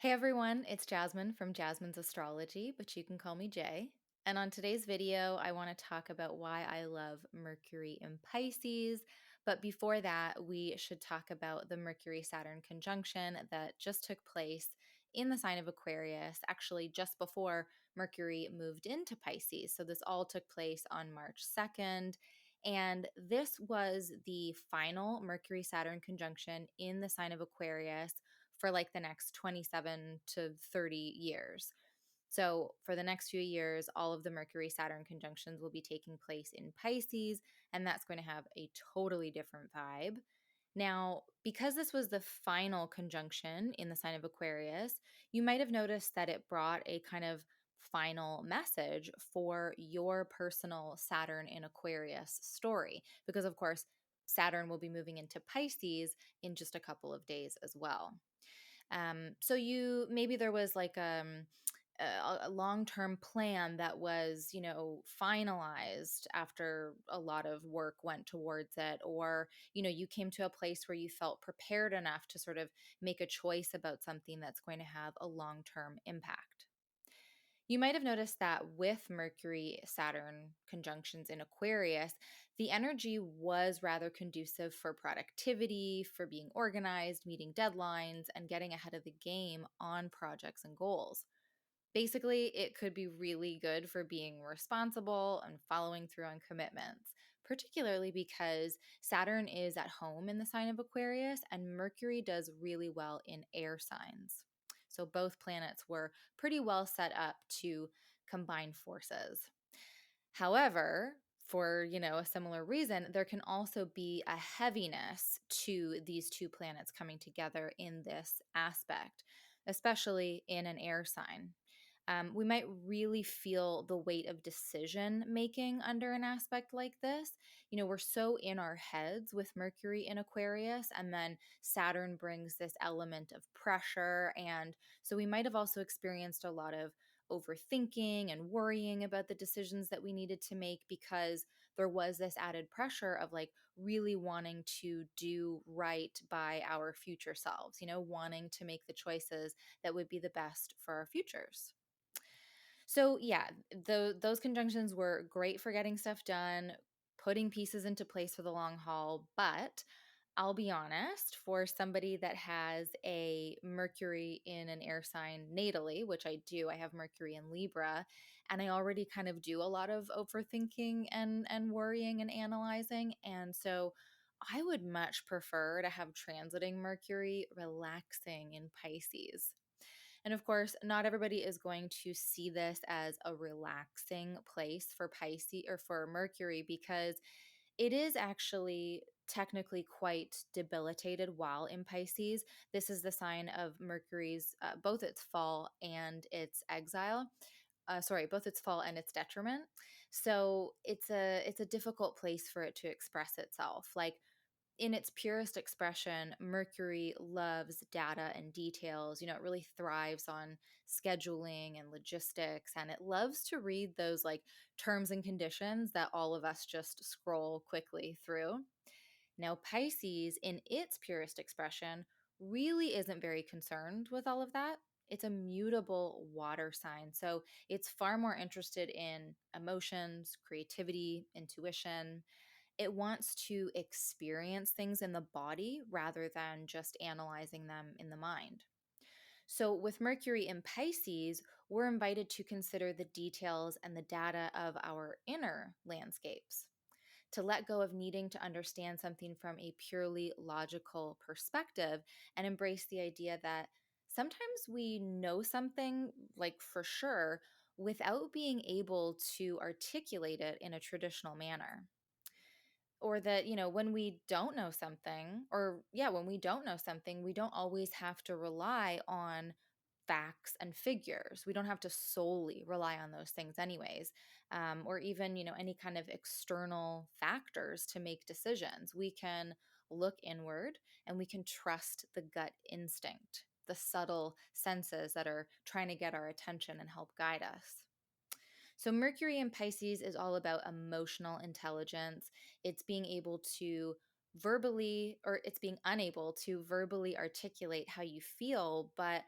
Hey everyone, it's Jasmine from Jasmine's Astrology, but you can call me Jay. And on today's video, I want to talk about why I love Mercury in Pisces. But before that, we should talk about the Mercury Saturn conjunction that just took place in the sign of Aquarius, actually, just before Mercury moved into Pisces. So this all took place on March 2nd. And this was the final Mercury Saturn conjunction in the sign of Aquarius for like the next 27 to 30 years. So, for the next few years, all of the Mercury Saturn conjunctions will be taking place in Pisces, and that's going to have a totally different vibe. Now, because this was the final conjunction in the sign of Aquarius, you might have noticed that it brought a kind of final message for your personal Saturn in Aquarius story. Because, of course, Saturn will be moving into Pisces in just a couple of days as well. So you maybe there was like a long-term plan that was, finalized after a lot of work went towards it, or you came to a place where you felt prepared enough to sort of make a choice about something that's going to have a long-term impact. You might have noticed that with Mercury Saturn conjunctions in Aquarius, the energy was rather conducive for productivity, for being organized, meeting deadlines, and getting ahead of the game on projects and goals. Basically, it could be really good for being responsible and following through on commitments, particularly because Saturn is at home in the sign of Aquarius and Mercury does really well in air signs. So both planets were pretty well set up to combine forces. However, for, a similar reason, there can also be a heaviness to these two planets coming together in this aspect, especially in an air sign. We might really feel the weight of decision making under an aspect like this. We're so in our heads with Mercury in Aquarius, and then Saturn brings this element of pressure. And so we might have also experienced a lot of overthinking and worrying about the decisions that we needed to make because there was this added pressure of like really wanting to do right by our future selves, wanting to make the choices that would be the best for our futures. So yeah, those conjunctions were great for getting stuff done, putting pieces into place for the long haul, but I'll be honest, for somebody that has a Mercury in an air sign natally, which I do, I have Mercury in Libra, and I already kind of do a lot of overthinking and worrying and analyzing. And so I would much prefer to have transiting Mercury relaxing in Pisces. And of course, not everybody is going to see this as a relaxing place for Pisces or for Mercury because it is actually technically quite debilitated while in Pisces. This is the sign of Mercury's both its fall and its exile. Both its fall and its detriment. So it's a difficult place for it to express itself. Like in its purest expression, Mercury loves data and details. It really thrives on scheduling and logistics, and it loves to read those like terms and conditions that all of us just scroll quickly through. Now, Pisces, in its purest expression, really isn't very concerned with all of that. It's a mutable water sign. So it's far more interested in emotions, creativity, intuition. It wants to experience things in the body rather than just analyzing them in the mind. So, with Mercury in Pisces, we're invited to consider the details and the data of our inner landscapes, to let go of needing to understand something from a purely logical perspective and embrace the idea that sometimes we know something, like for sure, without being able to articulate it in a traditional manner. Or that, when we don't know something, or yeah, when we don't know something, we don't always have to rely on facts and figures. We don't have to solely rely on those things, anyways, or even, any kind of external factors to make decisions. We can look inward and we can trust the gut instinct, the subtle senses that are trying to get our attention and help guide us. So, Mercury in Pisces is all about emotional intelligence. It's being able to verbally, or it's being unable to verbally articulate how you feel, but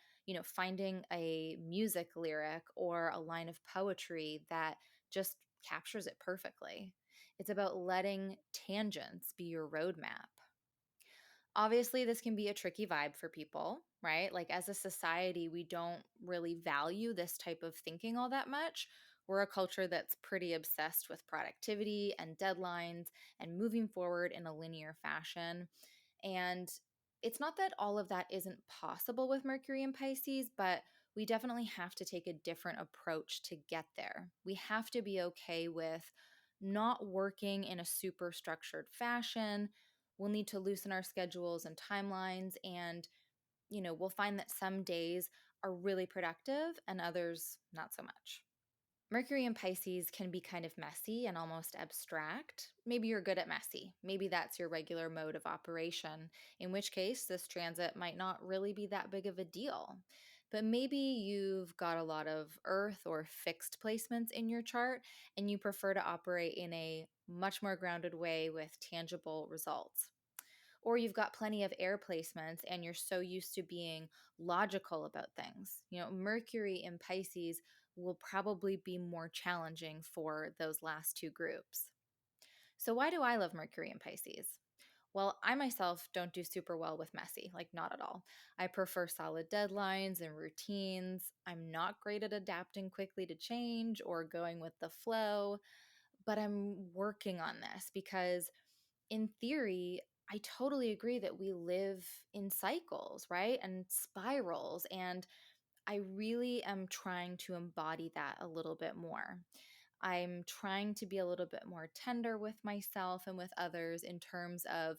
finding a music lyric or a line of poetry that just captures it perfectly. It's about letting tangents be your roadmap. Obviously, this can be a tricky vibe for people, right? Like, as a society, we don't really value this type of thinking all that much. We're a culture that's pretty obsessed with productivity and deadlines and moving forward in a linear fashion. And it's not that all of that isn't possible with Mercury and Pisces, but we definitely have to take a different approach to get there. We have to be okay with not working in a super structured fashion. We'll need to loosen our schedules and timelines, and we'll find that some days are really productive and others not so much. Mercury in Pisces can be kind of messy and almost abstract. Maybe you're good at messy. Maybe that's your regular mode of operation, in which case this transit might not really be that big of a deal. But maybe you've got a lot of earth or fixed placements in your chart and you prefer to operate in a much more grounded way with tangible results. Or you've got plenty of air placements and you're so used to being logical about things. Mercury in Pisces will probably be more challenging for those last two groups. So, why do I love Mercury in Pisces? Well, I myself don't do super well with messy, like not at all. I prefer solid deadlines and routines. I'm not great at adapting quickly to change or going with the flow, but I'm working on this because in theory, I totally agree that we live in cycles, right? And spirals. And I really am trying to embody that a little bit more. I'm trying to be a little bit more tender with myself and with others in terms of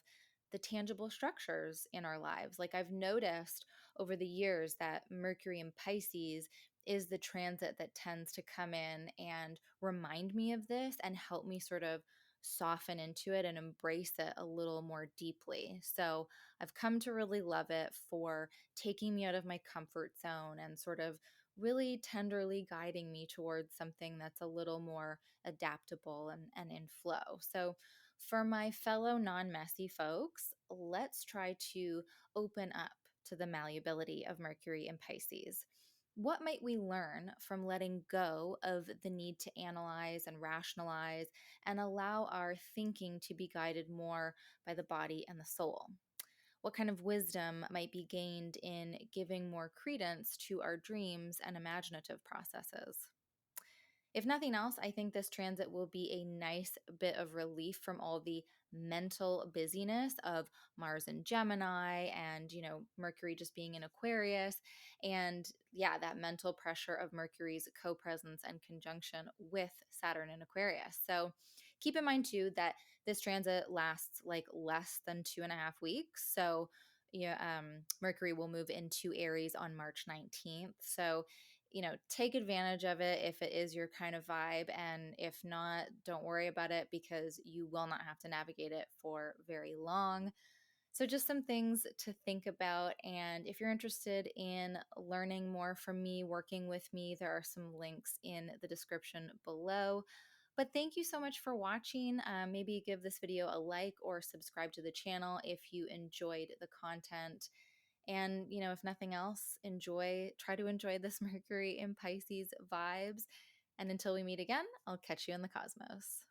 the tangible structures in our lives. Like, I've noticed over the years that Mercury in Pisces is the transit that tends to come in and remind me of this and help me sort of soften into it and embrace it a little more deeply. So I've come to really love it for taking me out of my comfort zone and sort of really tenderly guiding me towards something that's a little more adaptable and in flow. So, for my fellow non messy folks, let's try to open up to the malleability of Mercury and Pisces. What might we learn from letting go of the need to analyze and rationalize and allow our thinking to be guided more by the body and the soul? What kind of wisdom might be gained in giving more credence to our dreams and imaginative processes? If nothing else, I think this transit will be a nice bit of relief from all the mental busyness of Mars and Gemini and, Mercury just being in Aquarius. And yeah, that mental pressure of Mercury's co presence and conjunction with Saturn in Aquarius. So keep in mind too that this transit lasts like less than 2.5 weeks. So yeah, Mercury will move into Aries on March 19th. So take advantage of it if it is your kind of vibe. And if not, don't worry about it because you will not have to navigate it for very long. So, just some things to think about. And if you're interested in learning more from me, working with me, there are some links in the description below. But thank you so much for watching. Maybe give this video a like or subscribe to the channel if you enjoyed the content. And, if nothing else, try to enjoy this Mercury in Pisces vibes. And until we meet again, I'll catch you in the cosmos.